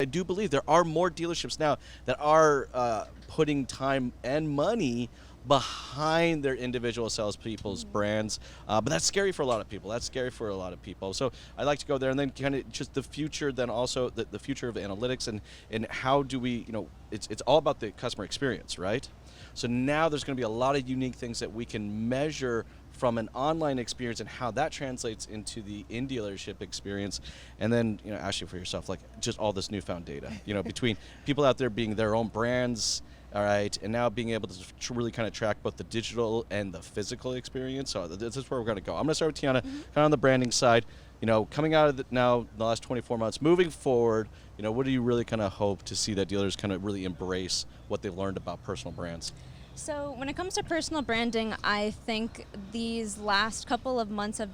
I do believe there are more dealerships now that are putting time and money behind their individual salespeople's brands, but that's scary for a lot of people. So I like to go there, and then kind of just the future, then also the future of analytics, and how do we, it's all about the customer experience, right? So now there's going to be a lot of unique things that we can measure from an online experience and how that translates into the in-dealership experience. And then, Ashley, for yourself, like just all this newfound data, between people out there being their own brands, all right, and now being able to really kind of track both the digital and the physical experience. So this is where we're going to go. I'm going to start with Tianna, kind of on the branding side. Coming out of now the last 24 months, moving forward, what do you really kind of hope to see that dealers kind of really embrace what they've learned about personal brands? So when it comes to personal branding, I think these last couple of months have,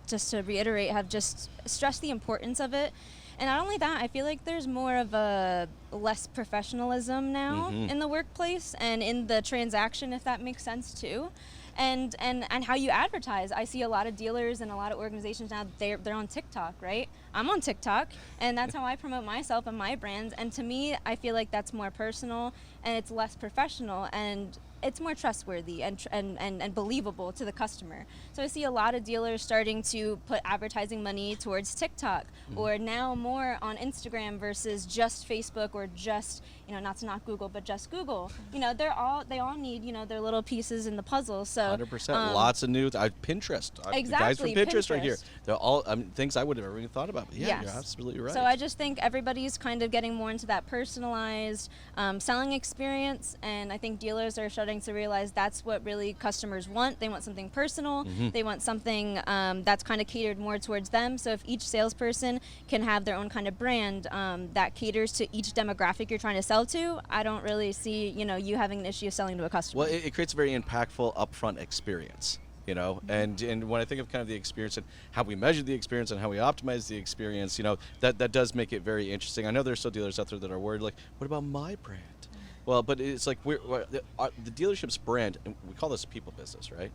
just to reiterate, have just stressed the importance of it. And not only that, I feel like there's more of a less professionalism now in the workplace and in the transaction, if that makes sense too. And how you advertise. I see a lot of dealers and a lot of organizations now, they're on TikTok, right? I'm on TikTok, and that's how I promote myself and my brands. And to me, I feel like that's more personal and it's less professional, and it's more trustworthy and believable to the customer. So I see a lot of dealers starting to put advertising money towards TikTok, or now more on Instagram versus just Facebook, or just, not to knock Google, but just Google. They all need, their little pieces in the puzzle. So 100%, lots of new, Pinterest. Exactly, the guys from Pinterest right here. They're all things I would have never even thought about. But yeah, yes. You're absolutely right. So I just think everybody's kind of getting more into that personalized selling experience, and I think dealers are starting to realize that's what really customers want. They want something personal. They want something that's kind of catered more towards them. So if each salesperson can have their own kind of brand that caters to each demographic you're trying to sell to, I don't really see you having an issue selling to a customer. Well, it creates a very impactful upfront experience. And when I think of kind of the experience and how we measure the experience and how we optimize the experience, that does make it very interesting. I know there's still dealers out there that are worried, like, what about my brand? Well, but it's like the dealership's brand, and we call this a people business, right?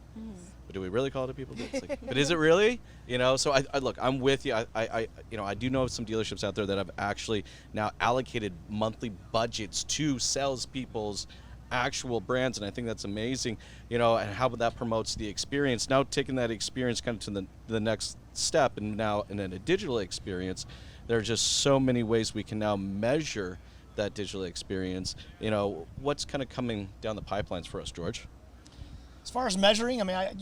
But do we really call it a people business? But is it really? So I look, I'm with you. I do know some dealerships out there that have actually now allocated monthly budgets to salespeople's actual brands, and I think that's amazing. And how that promotes the experience. Now taking that experience kind of to the next step, and then a digital experience. There are just so many ways we can now measure that digital experience. What's kind of coming down the pipelines for us, George? As far as measuring, I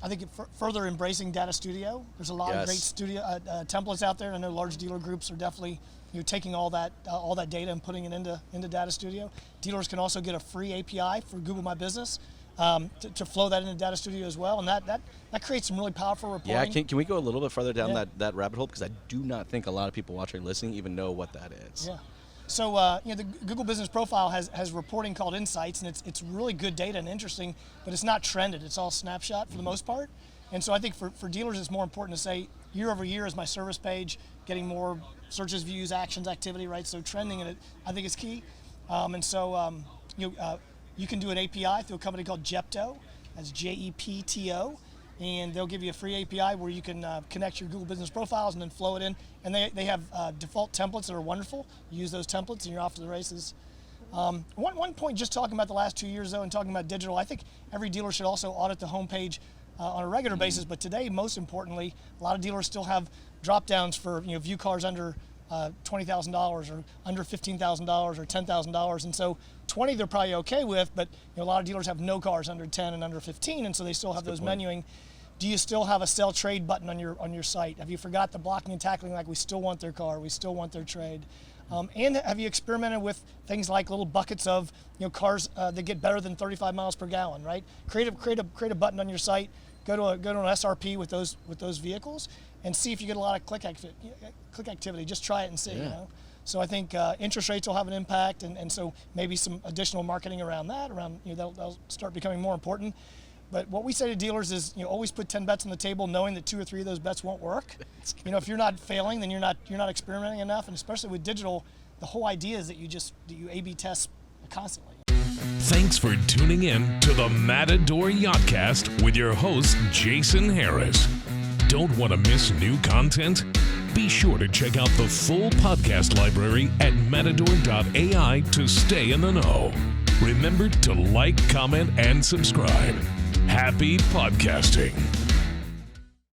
think further embracing Data Studio. There's a lot of great studio templates out there. I know large dealer groups are definitely taking all that data and putting it into Data Studio. Dealers can also get a free API for Google My Business to flow that into Data Studio as well, and that creates some really powerful reporting. Yeah, can we go a little bit further down that rabbit hole, because I do not think a lot of people watching or listening even know what that is. Yeah. So the Google Business Profile has reporting called Insights, and it's really good data and interesting, but it's not trended. It's all snapshot for the most part. And so I think for dealers, it's more important to say year over year is my service page getting more searches, views, actions, activity, right? So trending in it, I think, is key. You can do an API through a company called Jepto. That's JEPTO. And they'll give you a free API where you can connect your Google Business Profiles and then flow it in. And they have default templates that are wonderful. You use those templates and you're off to the races. One point, just talking about the last 2 years though, and talking about digital, I think every dealer should also audit the homepage on a regular basis. But today, most importantly, a lot of dealers still have drop downs for view cars under $20,000 or under $15,000 or $10,000, and so 20 they're probably okay with, but a lot of dealers have no cars under 10 and under 15, and so they still have those menuing. Do you still have a sell trade button on your site? Have you forgot the blocking and tackling, like we still want their car, we still want their trade? And have you experimented with things like little buckets of cars that get better than 35 miles per gallon, right? Create a button on your site, go to an SRP with those vehicles, and see if you get a lot of click activity. Just try it and see. So I think interest rates will have an impact, and so maybe some additional marketing around that. That'll start becoming more important. But what we say to dealers is, always put 10 bets on the table, knowing that 2 or 3 of those bets won't work. If you're not failing, then you're not experimenting enough. And especially with digital, the whole idea is that you A/B test constantly. Thanks for tuning in to the Matador Yachtcast with your host, Jason Harris. Don't want to miss new content? Be sure to check out the full podcast library at matador.ai to stay in the know. Remember to like, comment, and subscribe. Happy podcasting.